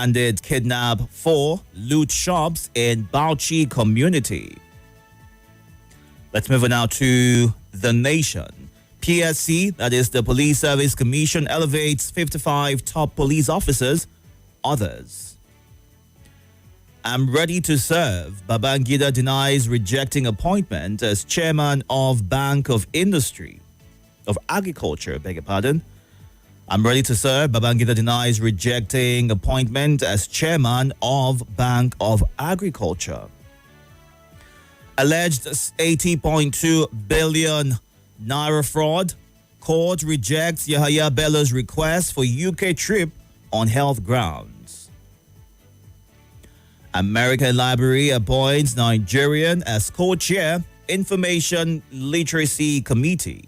Bandit kidnap 4 loot shops in Bauchi community. Let's move on now to The Nation. PSC, that is the Police Service Commission, elevates 55 top police officers. Others. I'm ready to serve. Babangida denies rejecting appointment as chairman of Bank of Agriculture, beg your pardon. I'm ready to serve. Babangida denies rejecting appointment as chairman of Bank of Agriculture. Alleged 80.2 billion naira fraud. Court rejects Yahaya Bello's request for UK trip on health grounds. American Library appoints Nigerian as co-chair Information Literacy Committee.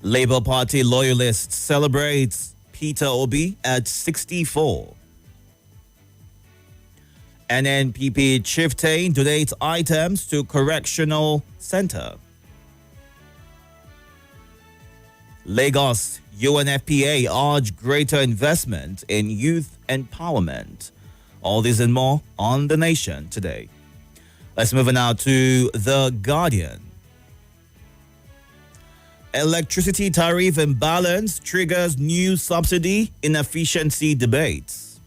Labour Party loyalists celebrates Peter Obi at 64. NNPP chieftain donates items to correctional center. Lagos UNFPA urge greater investment in youth empowerment. All this and more on The Nation today. Let's move on now to The Guardian. Electricity tariff imbalance triggers new subsidy inefficiency debates.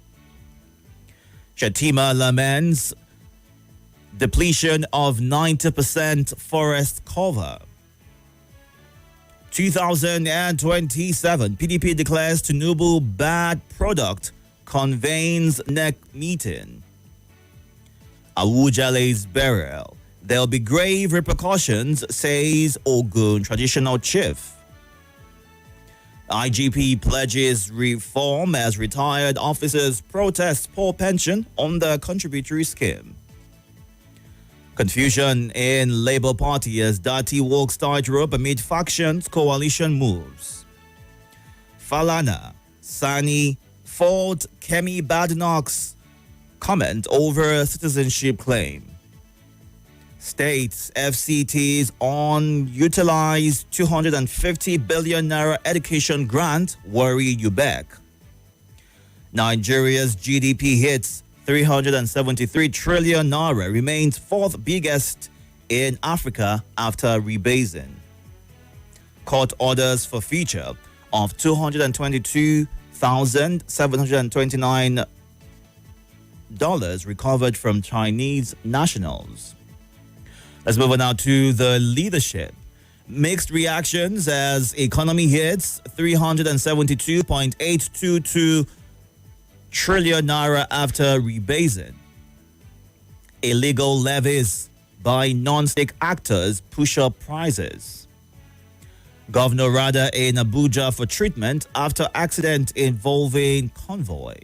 Shatima laments depletion of 90% forest cover. 2027, PDP declares Tinubu bad product, convenes NEC meeting. Awujale's burial. There'll be grave repercussions, says Ogun traditional chief. IGP pledges reform as retired officers protest poor pension on the contributory scheme. Confusion in Labour Party as Dati walks tightrope amid factions coalition moves. Falana, Sani, fault Kemi Badenoch's comment over citizenship claim. States FCT's unutilized 250 billion naira education grant worry UBEC. Nigeria's GDP hits 373 trillion naira, remains fourth biggest in Africa after rebasing. Court orders for forfeiture of $222,729 recovered from Chinese nationals. Let's move on now to the leadership. Mixed reactions as economy hits 372.822 trillion naira after rebasing. Illegal levies by non-state actors push up prices. Governor Rada in Abuja for treatment after accident involving convoy.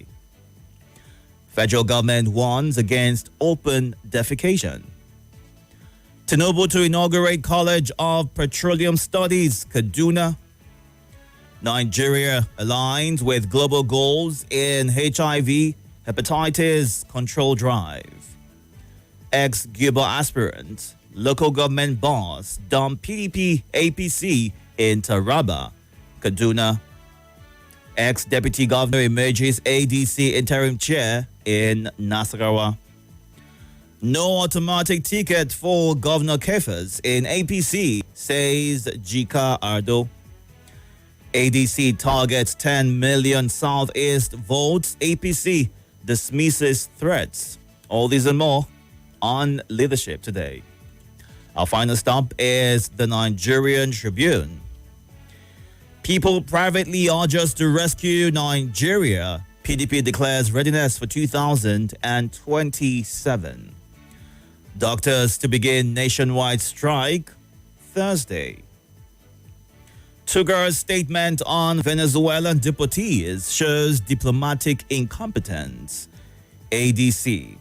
Federal government warns against open defecation. Tinubu to inaugurate College of Petroleum Studies, Kaduna. Nigeria aligned with global goals in HIV, hepatitis control drive. Ex-Guber aspirant, local government boss, dump PDP APC in Taraba, Kaduna. Ex-deputy governor emerges ADC interim chair in Nasarawa. No automatic ticket for Governor Kefas in APC, says Jika Ardo. ADC targets 10 million Southeast votes. APC dismisses threats. All these and more on Leadership today. Our final stop is the Nigerian Tribune. People privately urge us to rescue Nigeria. PDP declares readiness for 2027. Doctors to begin nationwide strike Thursday. Tugar's statement on Venezuelan deportees shows diplomatic incompetence. ADC.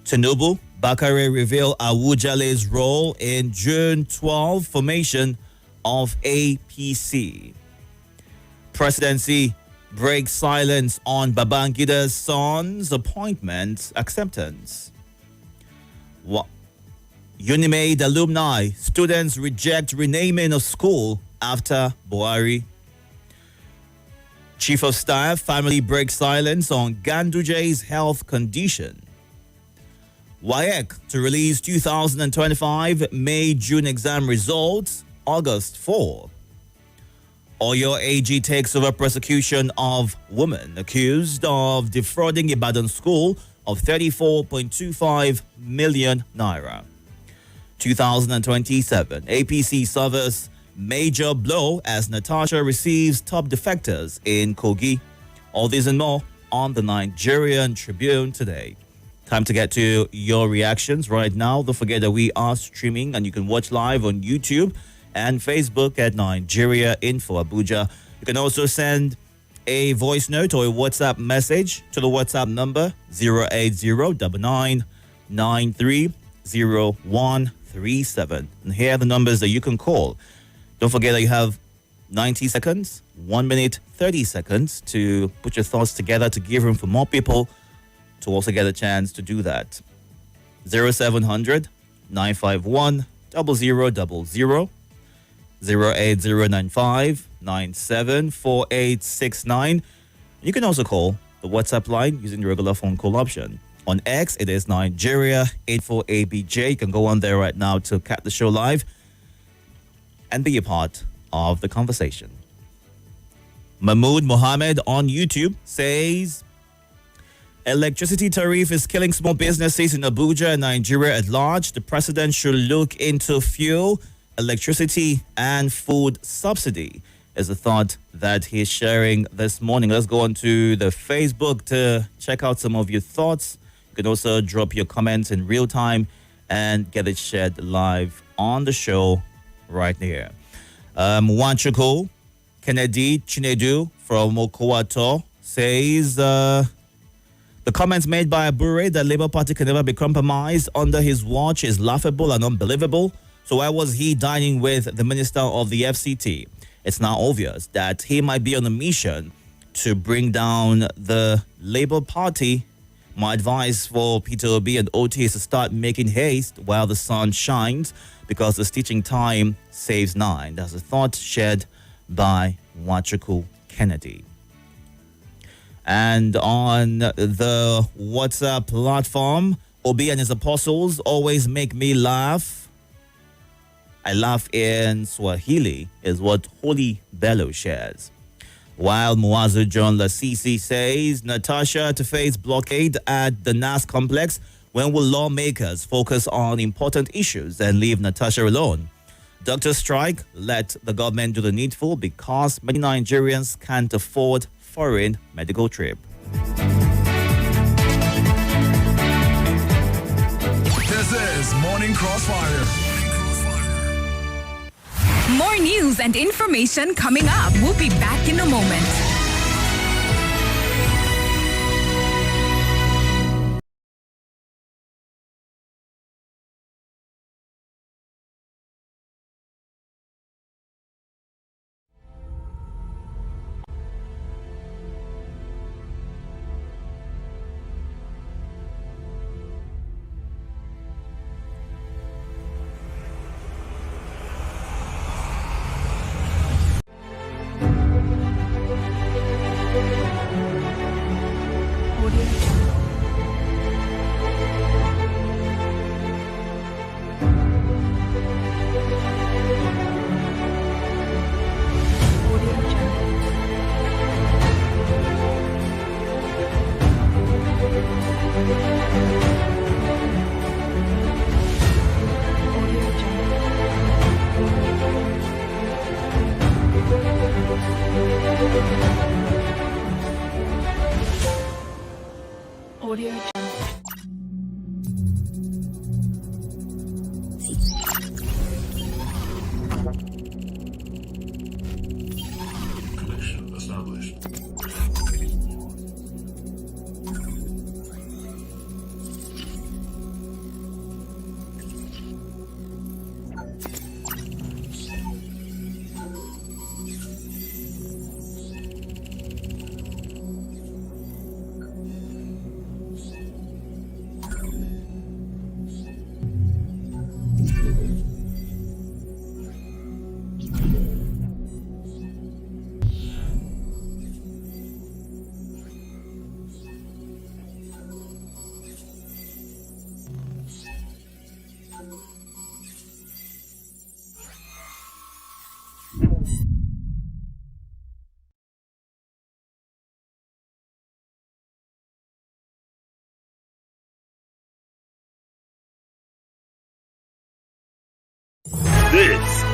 Tinubu, Bakare reveal Awujale's role in June 12 formation of APC. Presidency breaks silence on Babangida's son's appointment acceptance. Unimade alumni, students reject renaming of school after Buhari. Chief of Staff family breaks silence on Ganduje's health condition. WAEC to release 2025 May-June exam results August 4. Oyo AG takes over prosecution of woman accused of defrauding Ibadan school of 34.25 million naira. 2027 APC suffers major blow as Natasha receives top defectors in Kogi. All this and more on the Nigerian Tribune today. Time to get to your reactions right now. Don't forget that we are streaming and you can watch live on YouTube and Facebook at Nigeria Info Abuja. You can also send a voice note or a WhatsApp message to the WhatsApp number 08099330137. And here are the numbers that you can call. Don't forget that you have 90 seconds, 1 minute, 30 seconds to put your thoughts together to give room for more people to also get a chance to do that. 0700 951 0000, 08095 974869. You can also call the WhatsApp line using the regular phone call option. On X, it is Nigeria 84ABJ. You can go on there right now to catch the show live and be a part of the conversation. Mahmoud Mohammed on YouTube says, electricity tariff is killing small businesses in Abuja and Nigeria at large. The president should look into fuel, electricity, and food subsidy, is a thought that he's sharing this morning. Let's go on to the Facebook to check out some of your thoughts. You can also drop your comments in real time and get it shared live on the show right here. Wanchuko Kennedy Chinedu from Okowato says, the comments made by Abure that Labour Party can never be compromised under his watch is laughable and unbelievable. So why was he dining with the minister of the FCT? It's now obvious that he might be on a mission to bring down the Labour Party. My advice for Peter Obi and OT is to start making haste while the sun shines, because the stitching time saves 9. That's a thought shared by Wachuku Kennedy. And on the WhatsApp platform, Obi and his apostles always make me laugh. I laugh in Swahili, is what Holy Bello shares. While Muazu John Lasisi says, Natasha to face blockade at the NAS complex. When will lawmakers focus on important issues and leave Natasha alone? Doctor strike, let the government do the needful because many Nigerians can't afford foreign medical trip. This is Morning Crossfire. More news and information coming up. We'll be back in a moment. Audio Connection established.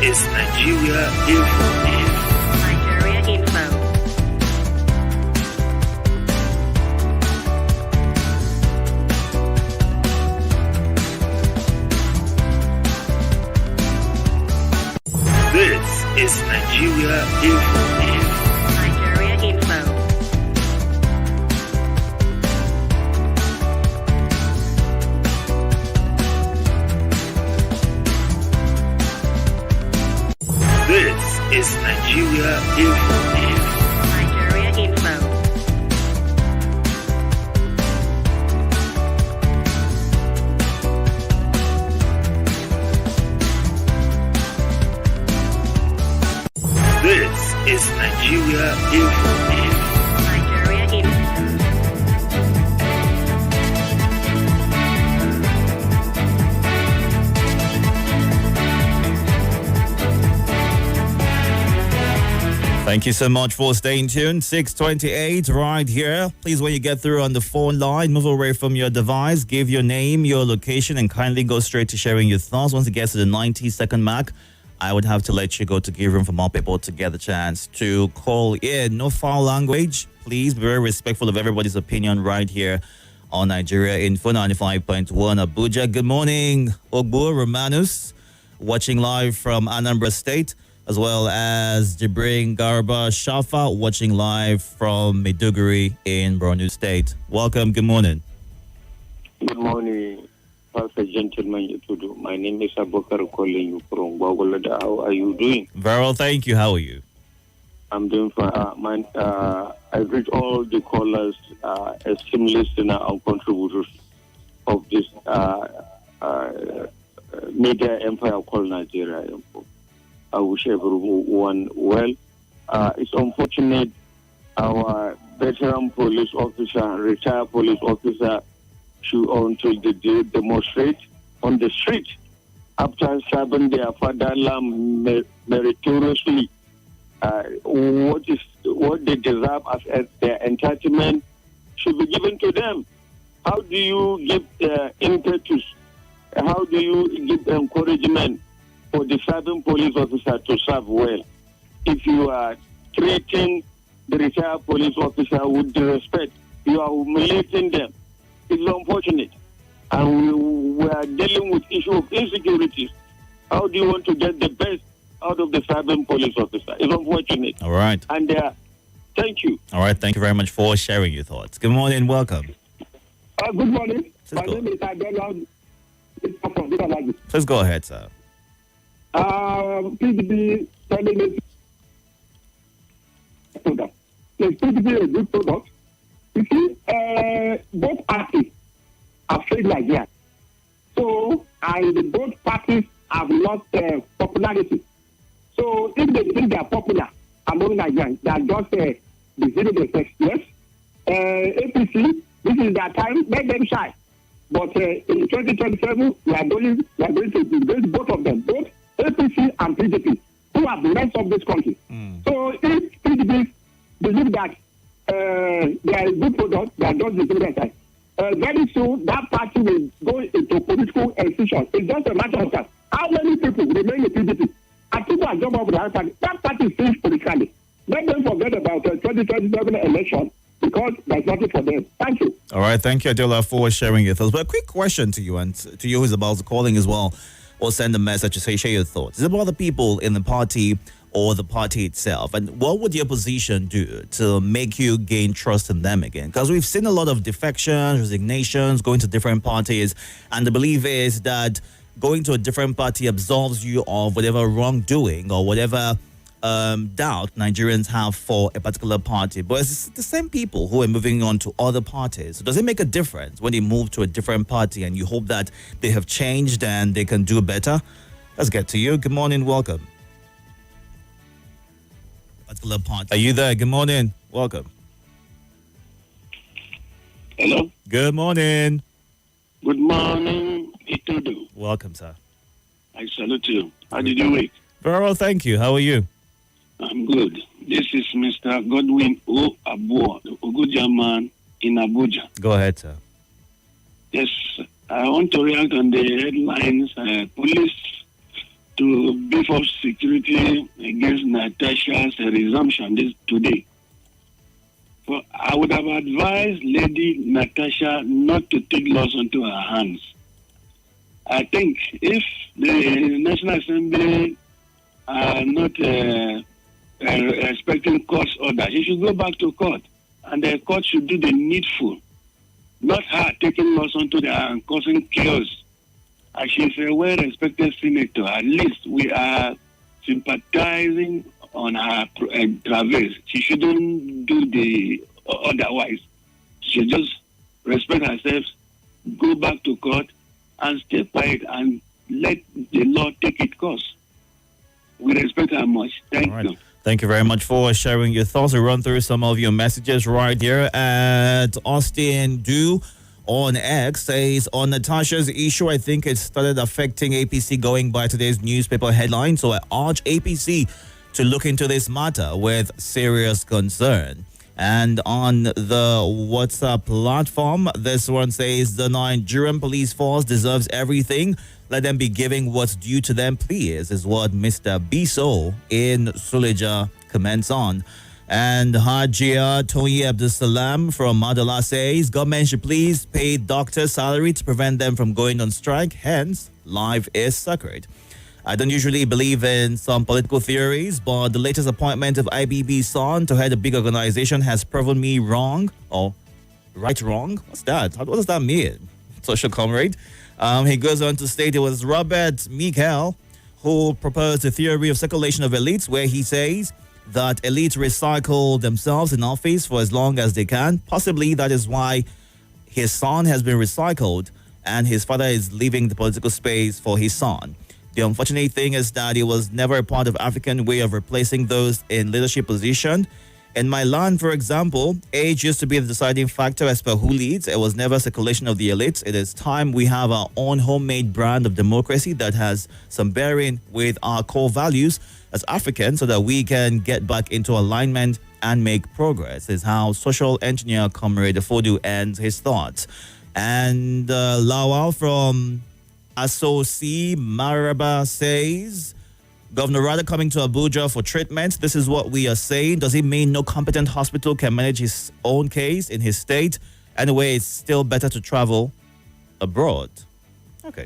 is Nigeria Info. Nigeria Info. This is Nigeria Info. Nigeria Info. This is Nigeria Info. Nigeria Info. This is Nigeria Info. Nigeria Info. Thank you so much for staying tuned. 628 right here. Please, when you get through on the phone line, move away from your device, give your name, your location, and kindly go straight to sharing your thoughts. Once it gets to the 90-second mark, I would have to let you go to give room for more people to get the chance to call in. No foul language. Please be very respectful of everybody's opinion right here on Nigeria Info 95.1 Abuja. Good morning, Ogbu Romanus, watching live from Anambra State, as well as Jibrin Garba Shafa, watching live from Maiduguri in Borno State. Welcome. Good morning. Good morning, Pastor Gentleman Itodo. My name is Abokar calling you from Gwagwalada. How are you doing? Very well, thank you. How are you? I'm doing fine. I greet all the callers, esteemed listeners and contributors of this media empire called Nigeria. I wish everyone well. It's unfortunate our veteran police officer, retired police officer, until they demonstrate on the street after serving their fatherland meritoriously. What they deserve as their entitlement should be given to them. How do you give impetus? How do you give encouragement for the serving police officer to serve well if you are treating the retired police officer with disrespect? You are humiliating them. It's unfortunate. And we are dealing with issue of insecurities. How do you want to get the best out of the serving police officer? It's unfortunate. All right. And thank you. All right. Thank you very much for sharing your thoughts. Good morning. Welcome. Good morning. My name is Adela. Please go ahead, sir. Please be telling me product. Please be a good product. You see, both parties are failed like that. So, and both parties have lost popularity. So, if they think they are popular among Nigerians, they are just deceiving themselves. Yes, APC, this is their time. Let them shine. But in 2027, we are going to disgrace both of them, both APC and PDP, who have messed up this country. So, if PDP believe that they are a good product, they are just deceiving themselves. Very soon, that party will go into political institution. It's just a matter of time. How many people remain in PDP? And people are jumping up with that party. That party is finished politically. Let them forget about the 2027 election because there's nothing for them. Thank you. All right. Thank you, Adela, for sharing your thoughts. But a quick question to you and to you who's about calling as well, or send a message to say, share your thoughts. Is it about the people in the party or the party itself? And what would the opposition do to make you gain trust in them again? Because we've seen a lot of defections, resignations, going to different parties. And the belief is that going to a different party absolves you of whatever wrongdoing or whatever doubt Nigerians have for a particular party. But it's the same people who are moving on to other parties. So does it make a difference when they move to a different party and you hope that they have changed and they can do better? Let's get to you. Good morning. Welcome. Particular party. Are you there? Good morning. Welcome. Hello. Good morning. Good morning, Itodo. Welcome, sir. I salute you. How did you wake? Very well, thank you. How are you? I'm good. This is Mr. Godwin O. Abuo, the Oguja man in Abuja. Go ahead, sir. Yes, I want to react on the headlines. Police to beef up security against Natasha's resumption today. But I would have advised Lady Natasha not to take laws into her hands. I think if the National Assembly are not respecting court's order, she should go back to court, and the court should do the needful, not her taking laws onto the and causing chaos. As she's a well-respected senator, at least we are sympathizing on her travels. She shouldn't do the otherwise. She should just respect herself, go back to court, and stay quiet and let the law take its course. We respect her much. Thank you. Thank you very much for sharing your thoughts. We'll run through some of your messages right here at Austin Do on X says, on Natasha's issue, I think it started affecting APC going by today's newspaper headline. So I urge APC to look into this matter with serious concern. And on the WhatsApp platform, this one says, the Nigerian police force deserves everything. Let them be giving what's due to them, please, is what Mr. Biso in Suleja comments on. And Hajia Tony Abdusalam from Madala says, government should please pay doctors' salary to prevent them from going on strike. Hence, life is sacred. I don't usually believe in some political theories, but the latest appointment of IBB's son to head a big organization has proven me wrong. Or wrong? What's that? What does that mean? Social comrade. He goes on to state it was Robert Mikel who proposed the theory of circulation of elites, where he says that elites recycle themselves in office for as long as they can. Possibly that is why his son has been recycled and his father is leaving the political space for his son. The unfortunate thing is that it was never a part of African way of replacing those in leadership position. In my land, for example, age used to be the deciding factor as per who leads. It was never circulation of the elites. It is time we have our own homemade brand of democracy that has some bearing with our core values as Africans so that we can get back into alignment and make progress, is how social engineer Comrade Fodu ends his thoughts. And Lawal from Asosi Maraba says, Governor Rada coming to Abuja for treatment. This is what we are saying. Does it mean no competent hospital can manage his own case in his state? Anyway, it's still better to travel abroad. Okay.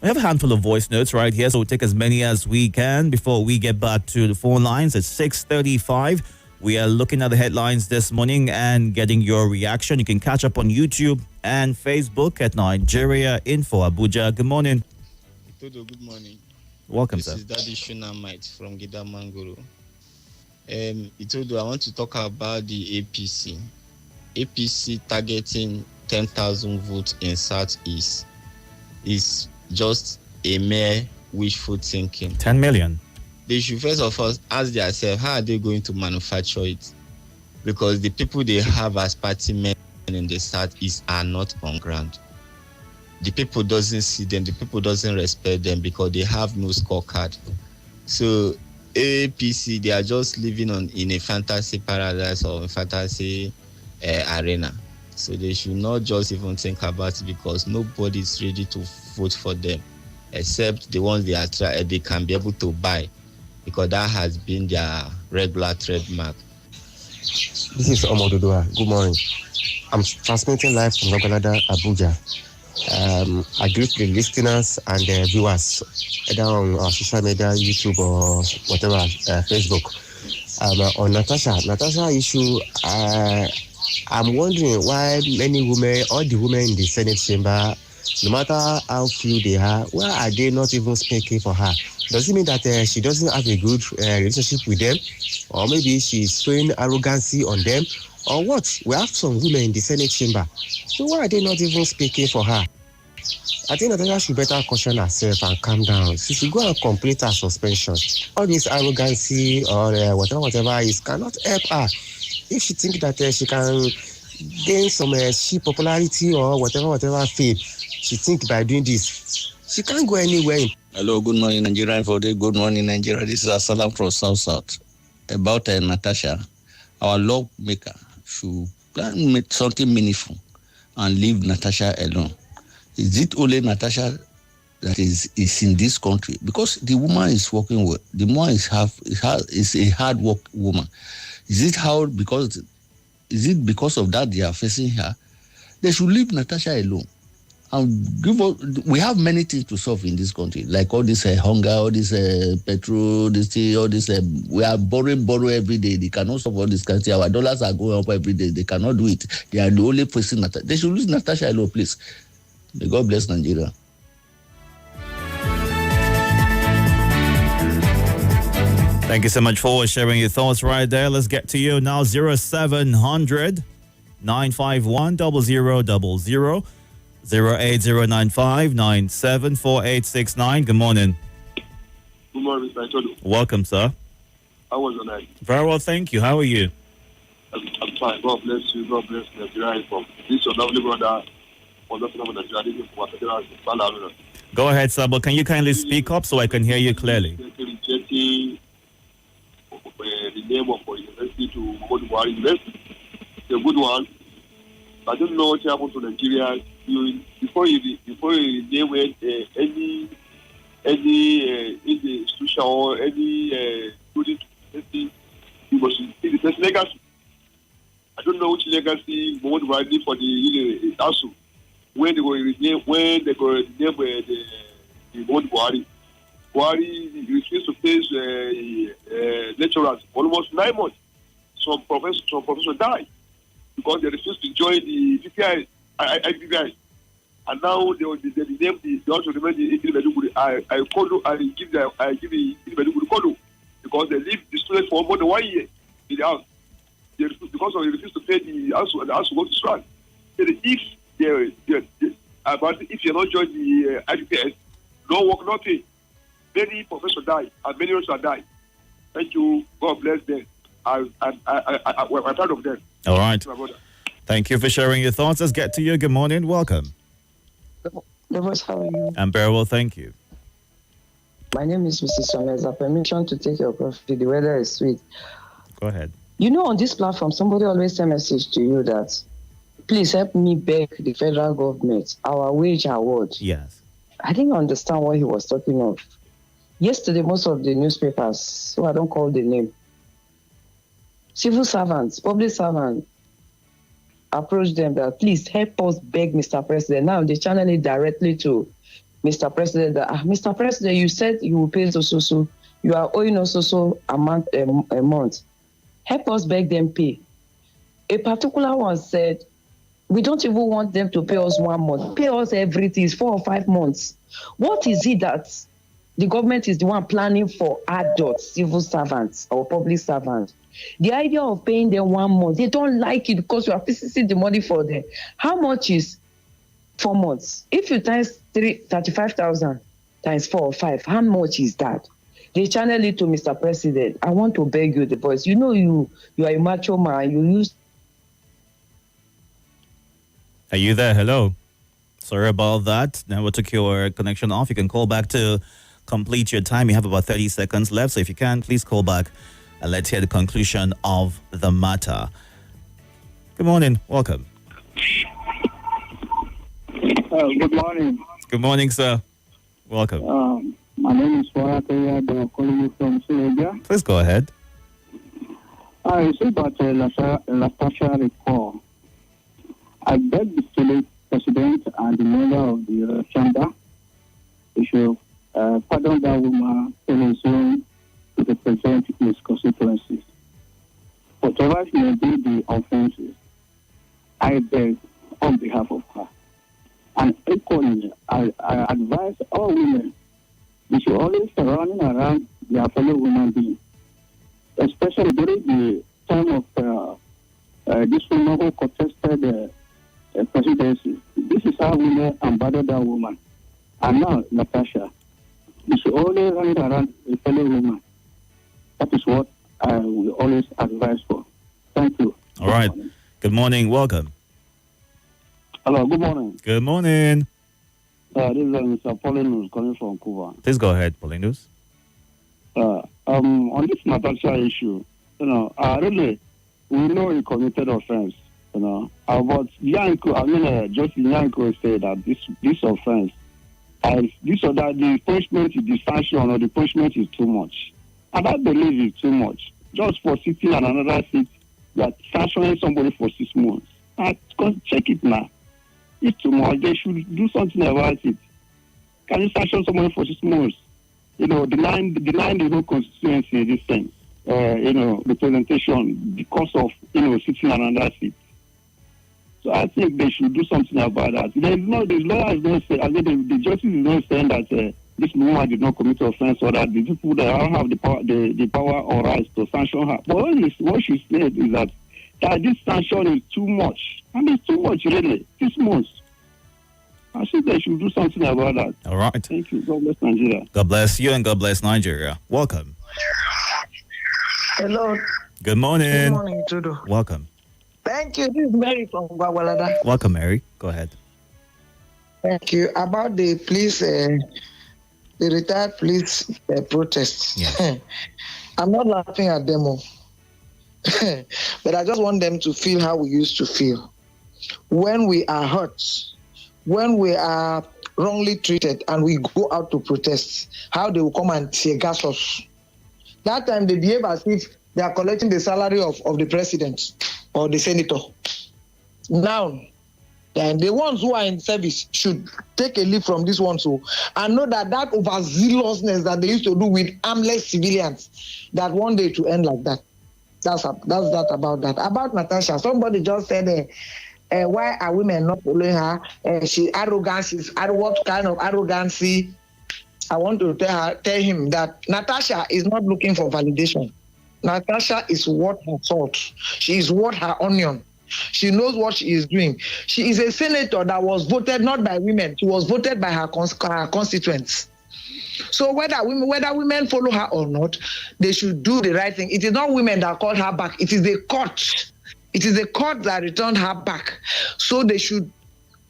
We have a handful of voice notes right here, so we'll take as many as we can before we get back to the phone lines at 6:35. We are looking at the headlines this morning and getting your reaction. You can catch up on YouTube and Facebook at Nigeria Info Abuja. Good morning. Itodo, good morning. Welcome, this sir. This is Daddy Shunamite from Gida Mangoro. Itodo, I want to talk about the APC. APC targeting 10,000 votes in Southeast is just a mere wishful thinking. 10 million. They should first of all ask themselves, how are they going to manufacture it? Because the people they have as party men in the Southeast are not on ground. The people doesn't see them, the people doesn't respect them because they have no scorecard. So APC, they are just living in a fantasy paradise or a fantasy arena. So they should not just even think about it because nobody is ready to vote for them except the ones they can be able to buy, because that has been their regular trademark. This is Omododoa. Good morning. I'm transmitting live from Rogalada, Abuja. I greet the listeners and the viewers either on our social media, YouTube or whatever, Facebook. On Natasha issue, I'm wondering why many women, all the women in the Senate chamber, no matter how few they are, why are they not even speaking for her? Does it mean that she doesn't have a good relationship with them? Or maybe she's showing arrogancy on them? Or what? We have some women in the Senate chamber. So why are they not even speaking for her? I think Natasha should better caution herself and calm down. She should go and complete her suspension. All this arrogancy or whatever is cannot help her. If she thinks that she can gain some cheap popularity or whatever fame, she thinks by doing this, she can't go anywhere. Hello, good morning, Nigeria. Good morning, Nigeria. This is Asalam from South. About Natasha, our lawmaker should plan something meaningful and leave Natasha alone. Is it only Natasha that is in this country, because the woman is working well. The woman is a hard work woman. Is it because of that they are facing her? They should leave Natasha alone. And we have many things to solve in this country, like all this hunger, all this petrol, this thing, all this. We are borrowing every day. They cannot solve all this country. Our dollars are going up every day. They cannot do it. They are the only facing Natasha. They should leave Natasha alone, please. May God bless Nigeria. Thank you so much for sharing your thoughts right there. Let's get to you now. 0700 951 0000 08095 974869. Good morning. Good morning, Mr. Itodo. Welcome, sir. How was your night? Very well, thank you. How are you? I'm fine. God bless you. God bless Nigeria. This is your lovely brother. Go ahead, sir, but can you kindly speak up so I can hear you clearly? Rejecting the name of university to Modubuari University. It's a good one. I don't know what happened to Nigeria. Before you name any institution or any student, you must see the first legacy. I don't know which legacy Modubuari did for the ASU when they go rename the Modubuari. Buhari refused to face lecturers for almost 9 months. Some professors died because they refused to join the IPPI. And now they name they also remain the Itodo. I give the Itodo Kodo because they leave the students for more than 1 year in the house. They refuse, because they refuse to pay the house, and the house will go to strike. If you're not joining the IPPS, no work, nothing. Many professors die, and many also die. Thank you. God bless them. I'm proud of them. All right. Thank you for sharing your thoughts. Let's get to you. Good morning. Welcome. Levos, how are you? I'm very well, thank you. My name is Mrs. Someza. Permission to take your coffee. The weather is sweet. Go ahead. You know, on this platform, somebody always send a message to you that, please help me beg the federal government, our wage award. Yes. I didn't understand what he was talking of. Yesterday, most of the newspapers, so I don't call the name, civil servants, public servants, approached them that, please help us beg Mr. President. Now they channel it directly to Mr. President that, Mr. President, you said you will pay so. You are owing us so amount a month. Help us beg them pay. A particular one said, we don't even want them to pay us 1 month. Pay us everything. It's 4 or 5 months. What is it that the government is the one planning for adults, civil servants or public servants? The idea of paying them 1 month, they don't like it because you are fixing the money for them. How much is 4 months? If you times 35,000 times 4 or 5, how much is that? They channel it to Mr. President. I want to beg you, the voice. You know you are a macho man. You use. Are you there? Hello. Sorry about that. Now we took your connection off. You can call back to complete your time. You have about 30 seconds left. So if you can, please call back and let's hear the conclusion of the matter. Good morning. Welcome. Good morning. Good morning, sir. Welcome. My name is Warakaya. I'm calling you from Senegal. Please go ahead. I see about Natasha report. I beg the Senate President and the member of the chamber to should pardon that woman in his own to represent his constituencies. Whatever may be the offenses, I beg on behalf of her. And equally, I advise all women, they should always surrounding around their fellow human beings, especially during the time of this woman who contested the presidency. This is how women abandon that woman. And now, Natasha, you should always run around a fellow woman. That is what I will always advise for. Thank you. All right. Good morning. Welcome. Hello, good morning. Good morning. This is Mr. Paulinus calling from Cuba. Please go ahead, Paulinus. On this Natasha issue, really, we know he committed offense, but Justice Yanko said that this offense this or that, the punishment is the sanction or the punishment is too much. And I believe it's too much. Just for sitting on another seat, that sanctioning somebody for 6 months. Check it now. It's too much. They should do something about it. Can you sanction somebody for 6 months? Denying the whole constituency in this sense. Representation because of, sitting on another seat. So I think they should do something about that. The justice is not saying that this woman did not commit offense or that the people that have the power or rights to sanction her. But what she said is that this sanction is too much. And it's too much, really. 6 months. I think they should do something about that. All right. Thank you. God bless Nigeria. God bless you and God bless Nigeria. Welcome. Hello. Good morning. Good morning, Itodo. Welcome. Thank you. This is Mary from Gwagwalada. Welcome, Mary. Go ahead. Thank you. About the police, the retired police protests. Yes. I'm not laughing at them all. But I just want them to feel how we used to feel. When we are hurt, when we are wrongly treated and we go out to protest, how they will come and tear gas us. That time they behave as if they are collecting the salary of the president or the senator. Now, then the ones who are in service should take a leaf from these ones and know that overzealousness that they used to do with armless civilians, that one day to end like that. That's that about that. About Natasha, somebody just said, why are women not following her? She's arrogant. What kind of arrogancy? I want to tell him that Natasha is not looking for validation. Natasha is worth her salt. She is worth her onion. She knows what she is doing. She is a senator that was voted not by women. She was voted by her constituents. So whether women follow her or not, they should do the right thing. It is not women that called her back. It is the court. It is the court that returned her back. So they should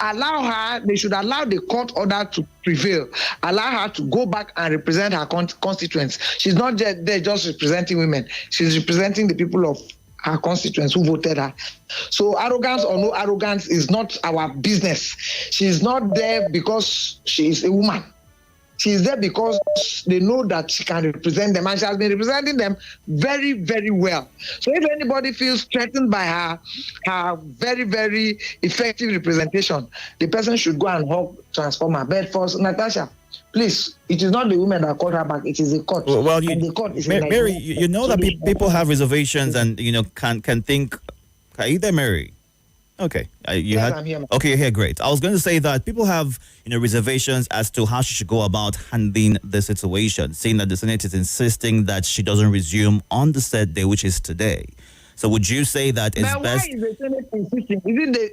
allow the court order to prevail. Allow her to go back and represent her constituents. She's not there just representing women. She's representing the people of her constituents who voted her. So arrogance or no arrogance is not our business. She's not there because she is a woman. She's there because they know that she can represent them, and she has been representing them very, very well. So if anybody feels threatened by her very, very effective representation, the person should go and hug Transformer. But for Natasha, please, it is not the women that called her back, it is the court. Well, the court is Mary, you know that people have reservations and, can think, are you there, Mary? Okay. I'm here. Okay, you're here. Great. I was going to say that people have, reservations as to how she should go about handling the situation, seeing that the Senate is insisting that she doesn't resume on the set day, which is today. So would you say that it's now, best? Why is the Senate insisting?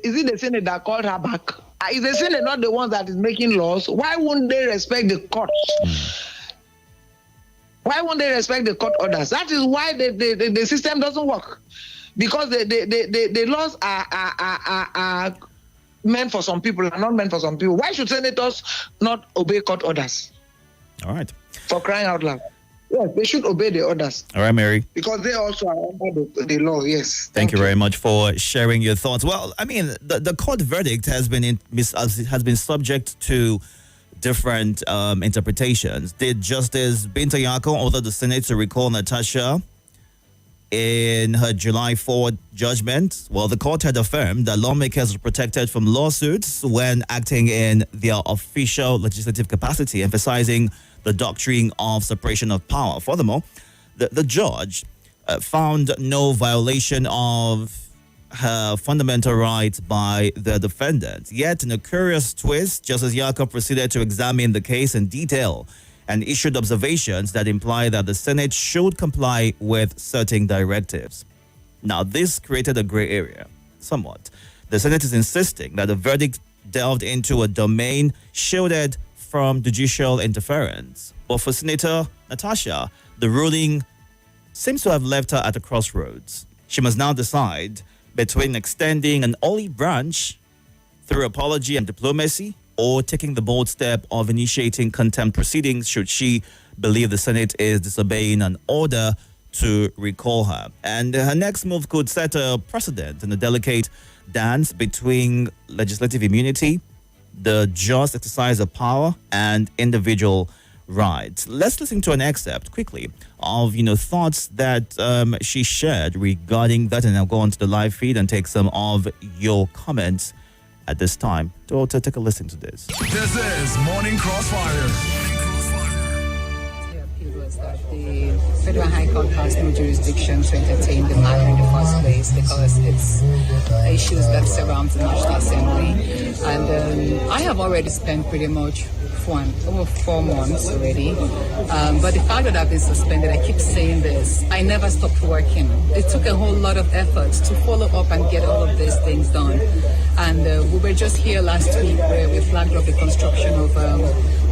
Is it the Senate that called her back? Is the Senate not the one that is making laws? Why wouldn't they respect the courts? Why won't they respect the court orders? That is why the system doesn't work. Because the laws are meant for some people and not meant for some people. Why should senators not obey court orders? All right. For crying out loud. Yes, they should obey the orders. All right, Mary. Because they also are under the law, yes. Thank you very much for sharing your thoughts. Well, I mean, the court verdict has been subject to different interpretations. Did Justice Binta Yako order the Senate to recall Natasha in her July 4th judgment? Well, the court had affirmed that lawmakers are protected from lawsuits when acting in their official legislative capacity, emphasizing the doctrine of separation of power. Furthermore, the judge found no violation of her fundamental rights by the defendant. Yet, in a curious twist, Justice Yako proceeded to examine the case in detail and issued observations that imply that the Senate should comply with certain directives. Now, this created a gray area, somewhat. The Senate is insisting that the verdict delved into a domain shielded from judicial interference. But for Senator Natasha, the ruling seems to have left her at a crossroads. She must now decide between extending an olive branch through apology and diplomacy, or taking the bold step of initiating contempt proceedings should she believe the Senate is disobeying an order to recall her. And her next move could set a precedent in a delicate dance between legislative immunity, the just exercise of power and individual rights. Let's listen to an excerpt quickly of thoughts that she shared regarding that, and I'll go on to the live feed and take some of your comments at this time. Daughter, take a listen to this. This is Morning Crossfire. Was that the Federal High Court has no jurisdiction to entertain the matter in the first place because it's issues that surround the National Assembly. And I have already spent pretty much over 4 months already. But the fact that I've been suspended, I keep saying this, I never stopped working. It took a whole lot of effort to follow up and get all of these things done. And we were just here last week where we flagged up the construction of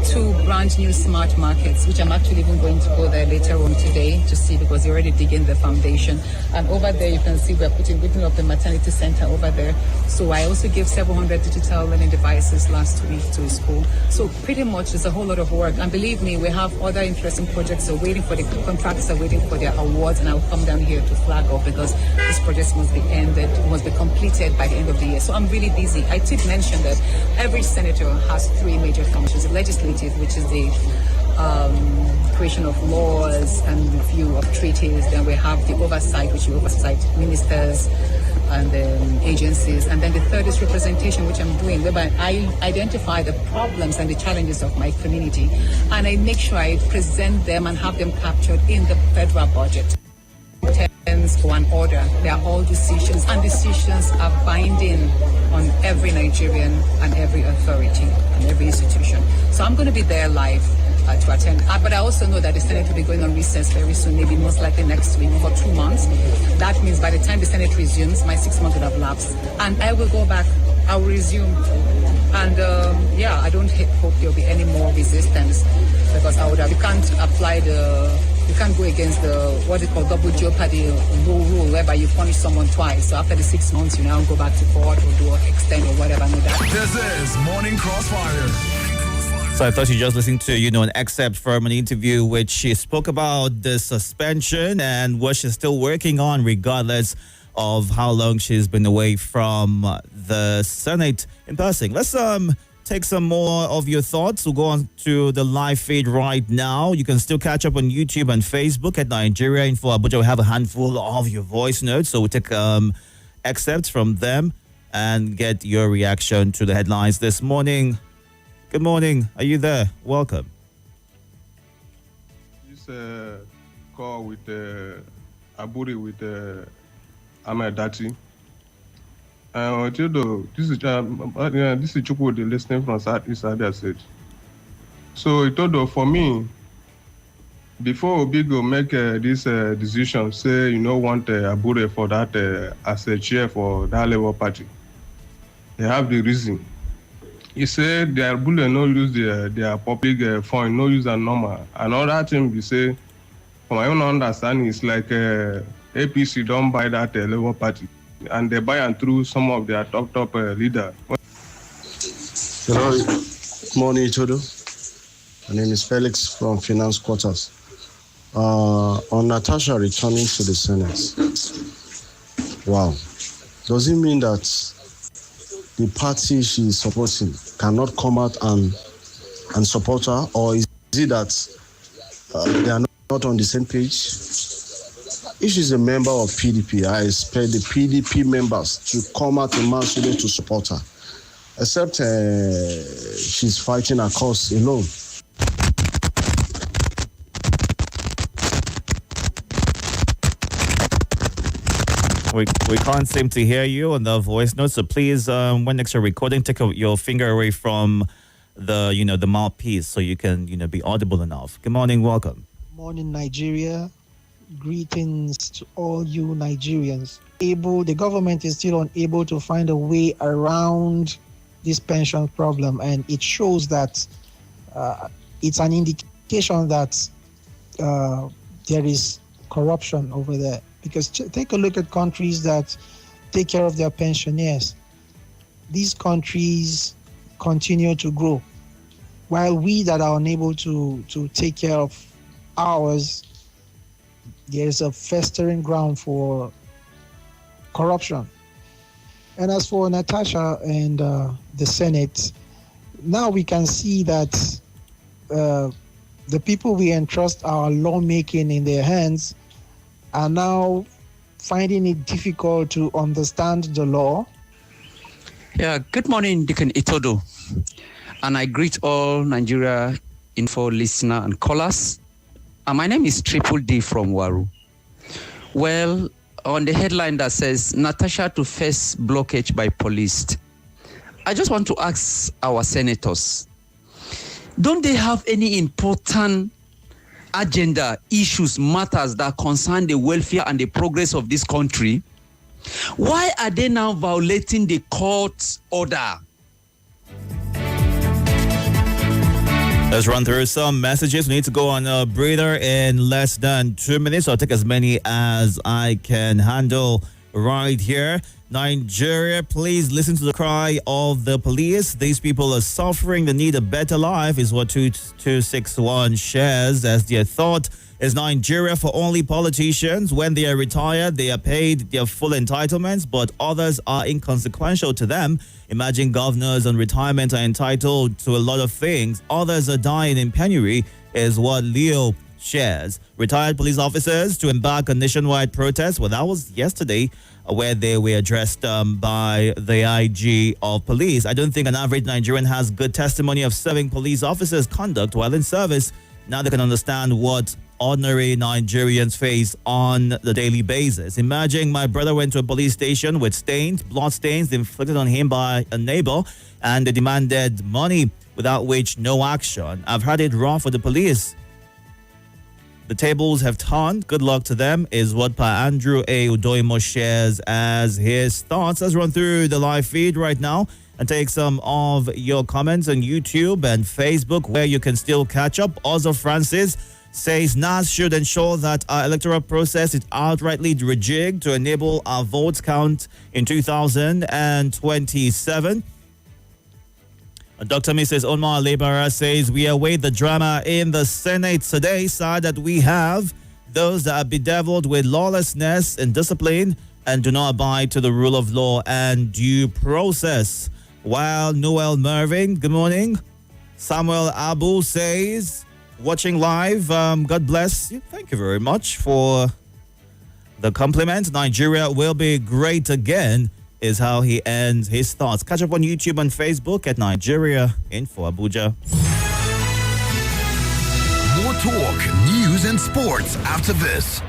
2 brand new smart markets, which I'm actually even going to go there later on today to see because they're already digging the foundation. And over there you can see we're putting up the maternity center over there. So I also gave 700 digital learning devices last week to a school. So pretty much it's a whole lot of work. And believe me, we have other interesting projects are waiting for the contractors are waiting for their awards, and I'll come down here to flag up because these projects must be completed by the end of the year. So I'm really busy. I did mention that every senator has 3 major functions: the legislative, which is the creation of laws and review of treaties. Then we have the oversight, which we oversight ministers and agencies. And then the third is representation, which I'm doing, whereby I identify the problems and the challenges of my community, and I make sure I present them and have them captured in the federal budget. For an order, they are all decisions, and decisions are binding on every Nigerian and every authority and every institution. So I'm going to be there live to attend. But I also know that the Senate will be going on recess very soon, maybe most likely next week for 2 months. That means by the time the Senate resumes, my 6 months will have lapsed, and I will go back. I will resume, and I don't hope there will be any more resistance because you can't apply you can't go against the what they call double jeopardy rule, whereby you punish someone twice. So after the 6 months, you now go back to court or do extend or whatever. This is Morning Crossfire. So I thought you just listened to, an excerpt from an interview which she spoke about the suspension and what she's still working on regardless of how long she's been away from the Senate in person. Let's take some more of your thoughts. We'll go on to the live feed right now. You can still catch up on YouTube and Facebook at Nigeria Info Abuja. We have a handful of your voice notes, so we'll take excerpts from them and get your reaction to the headlines this morning. Good morning. Are you there? Welcome. This call with Aburi with Ahmed Dati. Itodo, this is Chukwu listening from Southeast Abia State. So Itodo, for me, before Obigo make this decision, say you don't want Abure for that as a chair for that Labour Party, they have the reason. He said their Abure no use their public fund, no use a normal. Another thing we say, from my own understanding, it's like APC don't buy that Labour Party, and they buy and through some of their top leader. Hello, good morning, Itodo. My name is Felix from Finance Quarters. On Natasha returning to the Senate, wow. Does it mean that the party she is supporting cannot come out and support her, or is it that they are not on the same page? If she's a member of PDP, I expect the PDP members to come out in mass to support her, except she's fighting her cause alone. We can't seem to hear you on the voice note, so please, when next you're recording, take your finger away from the the mouthpiece so you can be audible enough. Good morning, welcome. Morning, Nigeria. Greetings to all you Nigerians. The government is still unable to find a way around this pension problem, and it shows that it's an indication that there is corruption over there. Because take a look at countries that take care of their pensioners. These countries continue to grow, while we that are unable to take care of ours, there's a festering ground for corruption. And as for Natasha and the Senate, now we can see that the people we entrust our lawmaking in their hands are now finding it difficult to understand the law. Yeah, good morning, Deacon Itodo. And I greet all Nigeria Info listener and callers. My name is Triple D from Waru. Well, on the headline that says Natasha to face blockage by police, I just want to ask our senators, don't they have any important agenda, issues, matters that concern the welfare and the progress of this country? Why are they now violating the court order? Let's run through some messages. We need to go on a breather in less than 2 minutes. I'll take as many as I can handle right here. Nigeria, please listen to the cry of the police. These people are suffering. They need a better life, is what 2261 shares as their thought. Is Nigeria for only politicians? When they are retired, they are paid their full entitlements, but others are inconsequential to them. Imagine governors on retirement are entitled to a lot of things. Others are dying in penury, is what Leo shares. Retired police officers to embark on nationwide protests. Well, that was yesterday, where they were addressed by the IG of police. I don't think an average Nigerian has good testimony of serving police officers' conduct while in service. Now they can understand what ordinary Nigerians face on the daily basis. Imagine my brother went to a police station with blood stains inflicted on him by a neighbor, and they demanded money, without which no action. I've had it rough for the police. The tables have turned. Good luck to them, is what Pa Andrew A. Udoimo shares as his thoughts. Let's run through the live feed right now and take some of your comments on YouTube and Facebook, where you can still catch up. Also, Francis says NAS should ensure that our electoral process is outrightly rigged to enable our votes count in 2027. Dr. Mrs. Omar Lebara says we await the drama in the Senate today. Sad that we have those that are bedeviled with lawlessness and discipline and do not abide to the rule of law and due process. While Noel Mervin, good morning. Samuel Abu says, watching live, God bless you. Thank you very much for the compliment. Nigeria will be great again, is how he ends his thoughts. Catch up on YouTube and Facebook at Nigeria Info Abuja. More talk, news, and sports after this.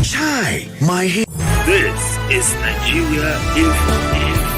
Chai, my. This is Nigeria Info.